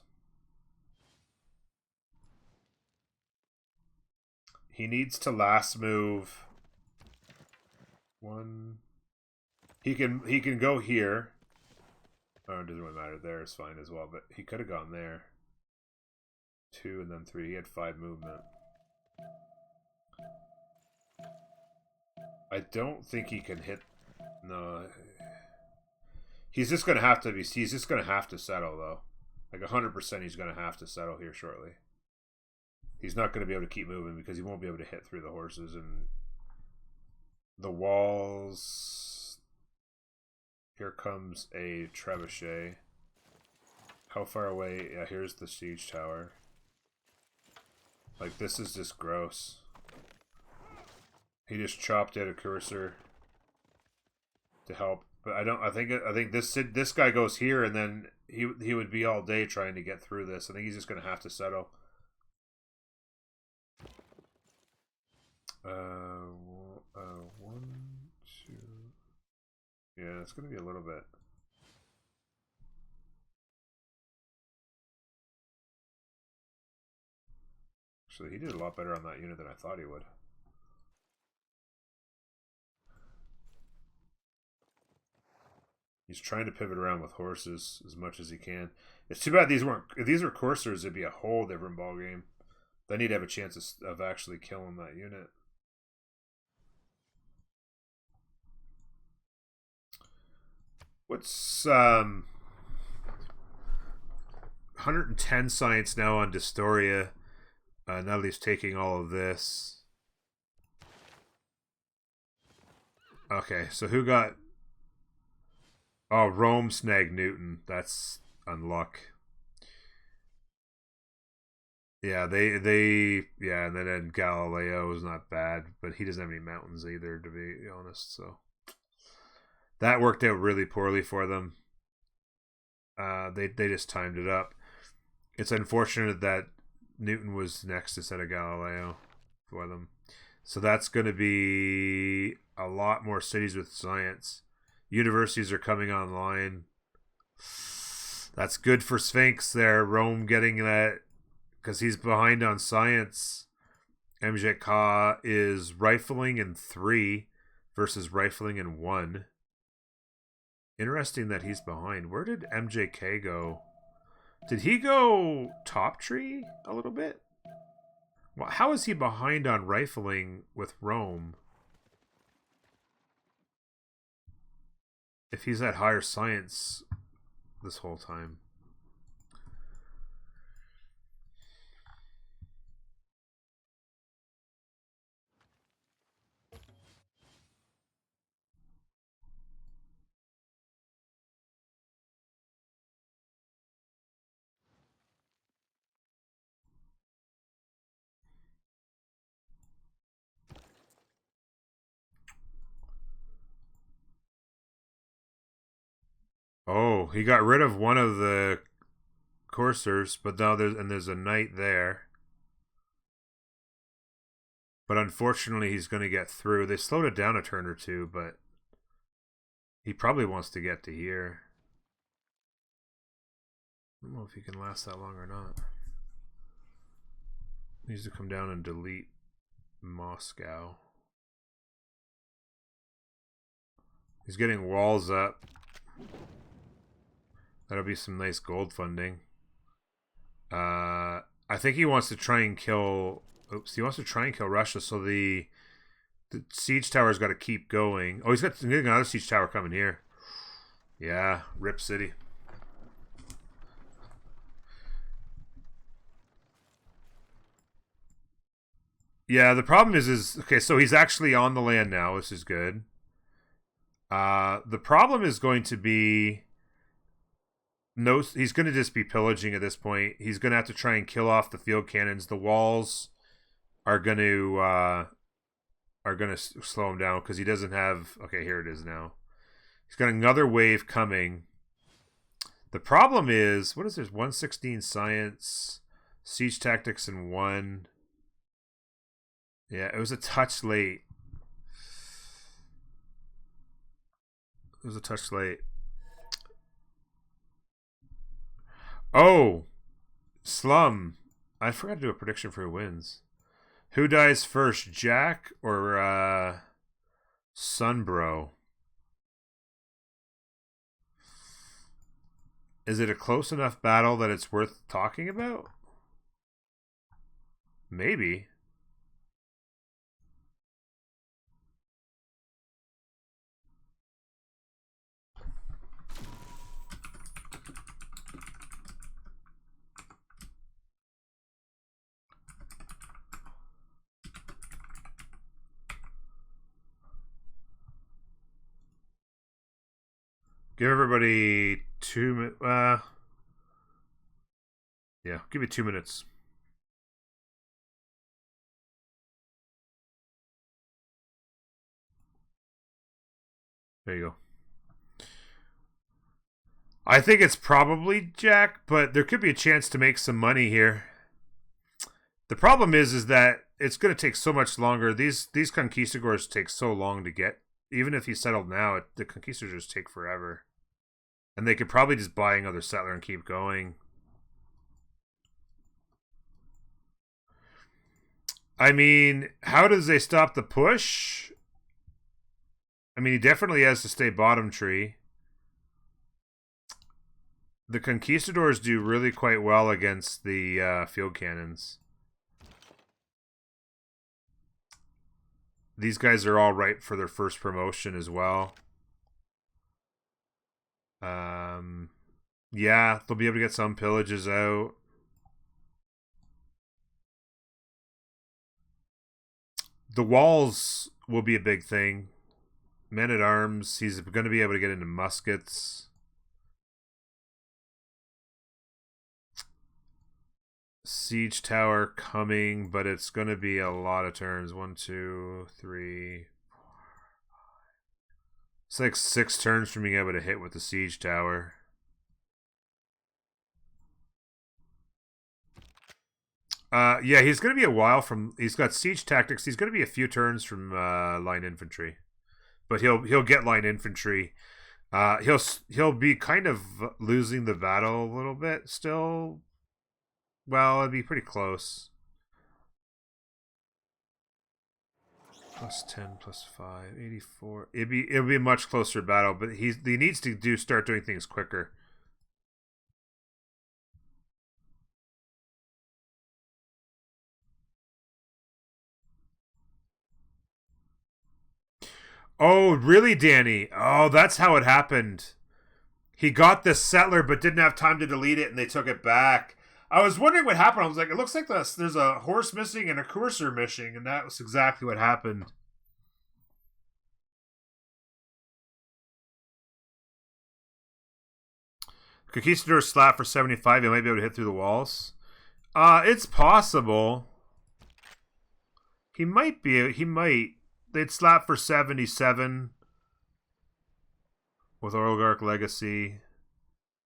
He needs to last move. One. He can go here. Oh, it doesn't really matter. There is fine as well, but he could have gone there. 2 and then 3. He had 5 movement. I don't think he can hit. No. He's just going to have to be. He's just going to have to settle, though. Like 100% he's going to have to settle here shortly. He's not going to be able to keep moving because he won't be able to hit through the horses and the walls. Here comes a trebuchet. How far away? Yeah, here's the siege tower. Like, this is just gross. He just chopped at a cursor to help. But I think this guy goes here, and then he would be all day trying to get through this. I think he's just going to have to settle. One, two. Yeah, it's going to be a little bit. Actually, he did a lot better on that unit than I thought he would. He's trying to pivot around with horses as much as he can. It's too bad these weren't. If these were coursers, it'd be a whole different ball game. Then he'd have a chance of actually killing that unit. What's 110 science now on Dystoria. Now that he's taking all of this. Okay, so who got... Oh, Rome snagged Newton. That's unluck. Yeah, yeah, and then Galileo is not bad, but he doesn't have any mountains either, to be honest, so that worked out really poorly for them. They just timed it up. It's unfortunate that Newton was next instead of Galileo for them. So that's going to be a lot more cities with science. Universities are coming online. That's good for Sphinx there. Rome getting that because he's behind on science. MJK is rifling in 3 versus rifling in 1. Interesting that he's behind. Where did MJK go? Did he go top tree a little bit? Well, how is he behind on rifling with Rome? If he's at higher science this whole time. Oh, he got rid of one of the coursers, but now there's a knight there. But unfortunately, he's going to get through. They slowed it down a turn or two, but he probably wants to get to here. I don't know if he can last that long or not. He needs to come down and delete Moscow. He's getting walls up. That'll be some nice gold funding. I think he wants to try and kill... Oops, he wants to try and kill Russia, so the siege tower's got to keep going. Oh, he's got another siege tower coming here. Yeah, Rip City. Yeah, the problem is okay, so he's actually on the land now. This is good. The problem is going to be... No, he's going to just be pillaging at this point. He's going to have to try and kill off the field cannons. The walls are going to slow him down because he doesn't have... Okay, here it is now. He's got another wave coming. The problem is, what is this? 116 science, siege tactics in 1. Yeah, it was a touch late. It was a touch late. Oh, Slum. I forgot to do a prediction for who wins. Who dies first, Jack or Sunbro? Is it a close enough battle that it's worth talking about? Maybe. Give everybody 2 minutes. Yeah, give me 2 minutes. There you go. I think it's probably Jack, but there could be a chance to make some money here. The problem is that it's going to take so much longer. These conquistadors take so long to get. Even if he settled now, the conquistadors take forever. And they could probably just buy another settler and keep going. I mean, how does they stop the push? I mean, he definitely has to stay bottom tree. The conquistadors do really quite well against the field cannons. These guys are all ripe for their first promotion as well. Yeah, they'll be able to get some pillages out. The walls will be a big thing. Men at arms, he's going to be able to get into muskets. Siege tower coming, but it's going to be a lot of turns. 1, 2, 3, 4, 5. It's like 6 turns from being able to hit with the siege tower. Yeah, he's going to be a while from. He's got siege tactics. He's going to be a few turns from line infantry, but he'll get line infantry. He'll be kind of losing the battle a little bit still. Well, it'd be pretty close. +10, +5, 84. It'll be a much closer battle, but he needs to start doing things quicker. Oh, really, Danny? Oh, that's how it happened. He got this settler but didn't have time to delete it and they took it back. I was wondering what happened. I was like, it looks like there's a horse missing and a cursor missing, and that was exactly what happened. Conquistador slap for 75. He might be able to hit through the walls. It's possible. He might be. He might. They'd slap for 77 with Oligarch Legacy.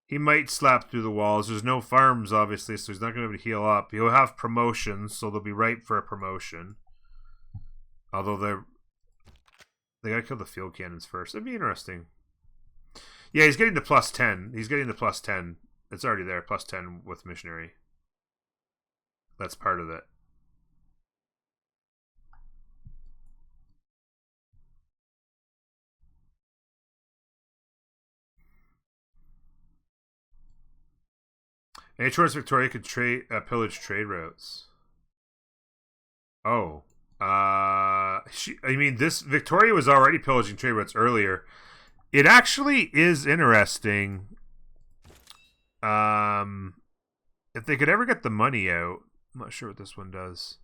He might slap through the walls. There's no farms, obviously, so he's not going to be able to heal up. He'll have promotions, so they'll be ripe for a promotion. Although they got to kill the field cannons first. It'd be interesting. Yeah, he's getting the +10. He's getting the +10. It's already there, +10 with missionary. That's part of it. Any towards Victoria could pillage trade routes. Oh. I mean, this Victoria was already pillaging trade routes earlier. It actually is interesting. If they could ever get the money out, I'm not sure what this one does.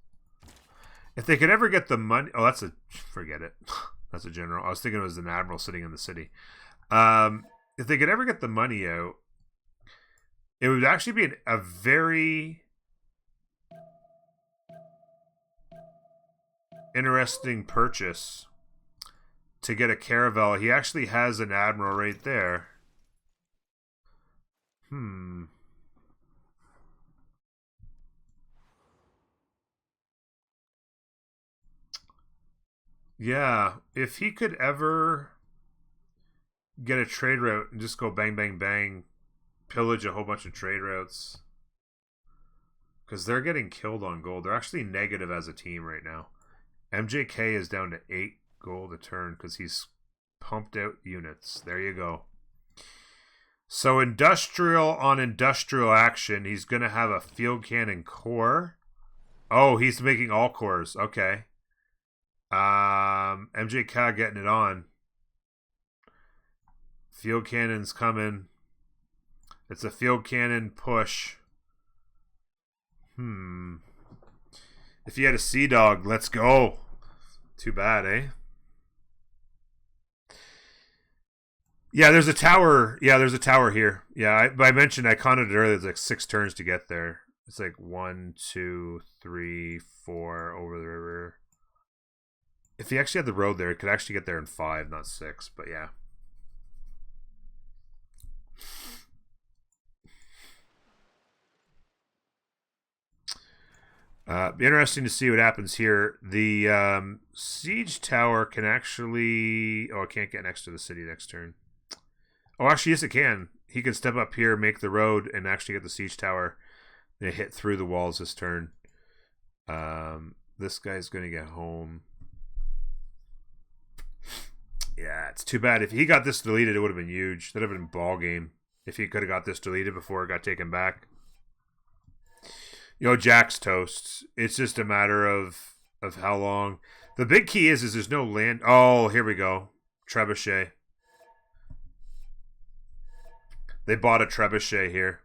If they could ever get the money, forget it. That's a general. I was thinking it was an admiral sitting in the city. If they could ever get the money out, it would actually be a very interesting purchase to get a caravel. He actually has an admiral right there. Yeah, if he could ever get a trade route and just go bang, bang, bang, pillage a whole bunch of trade routes. Because they're getting killed on gold. They're actually negative as a team right now. MJK is down to 8 gold a turn because he's pumped out units. There you go. So industrial on industrial action. He's going to have a field cannon core. Oh, he's making all cores. Okay. MJK getting it on. Field cannon's coming. It's a field cannon push. If you had a Sea Dog, let's go. Too bad, eh? Yeah, there's a tower. Yeah, there's a tower here. Yeah, I mentioned I counted it earlier. There's like 6 turns to get there. It's like 1, 2, 3, 4 over the river. If he actually had the road there, it could actually get there in 5, not 6. But yeah. Be interesting to see what happens here. The siege tower can actually. Oh, it can't get next to the city next turn. Oh, actually, yes, it can. He can step up here, make the road, and actually get the siege tower. And hit through the walls this turn. This guy's going to get home. Yeah, it's too bad. If he got this deleted, it would have been huge. That would have been ball game if he could have got this deleted before it got taken back. You know, Jack's toast. It's just a matter of how long. The big key is there's no land. Oh, here we go. Trebuchet. They bought a trebuchet here.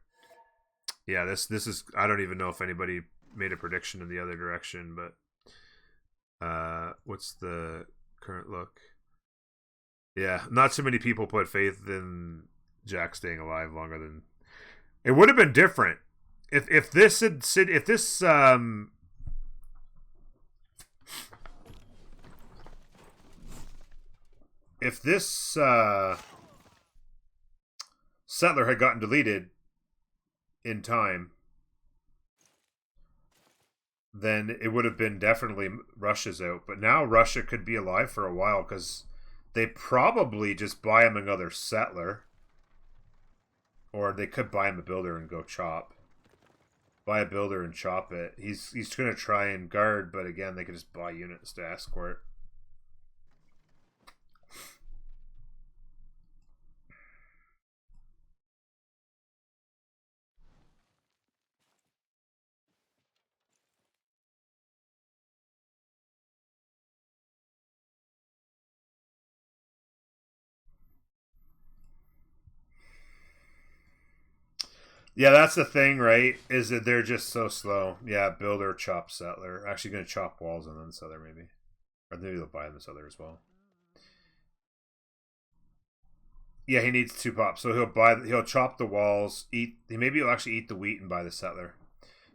Yeah, this is. I don't even know if anybody made a prediction in the other direction, but what's the current look? Yeah, not so many people put faith in Jack staying alive longer than it would have been different if this had if this if this settler had gotten deleted in time, then it would have been definitely Russia's out. But now Russia could be alive for a while because they probably just buy him another settler. Or they could buy him a builder and go chop. Buy a builder and chop it. He's going to try and guard, but again, they could just buy units to escort. Yeah, that's the thing, right? Is that they're just so slow. Yeah, builder, chop, settler. Actually, going to chop walls and then settler, maybe. Or maybe they'll buy the settler as well. Yeah, he needs 2 pops, so he'll chop the walls, maybe he'll actually eat the wheat and buy the settler.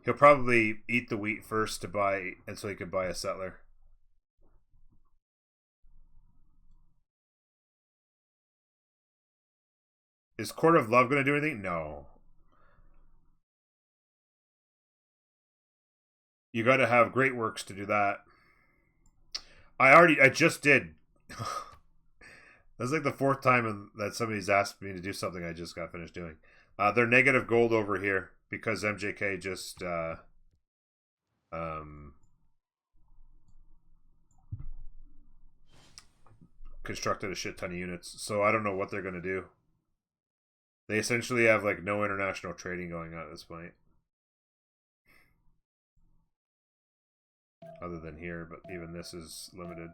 He'll probably eat the wheat first to buy, and so he could buy a settler. Is Court of Love going to do anything? No. You got to have great works to do that. I just did. That's like the 4th time that somebody's asked me to do something I just got finished doing. They're negative gold over here because MJK just constructed a shit ton of units. So I don't know what they're going to do. They essentially have like no international trading going on at this point. Other than here, but even this is limited.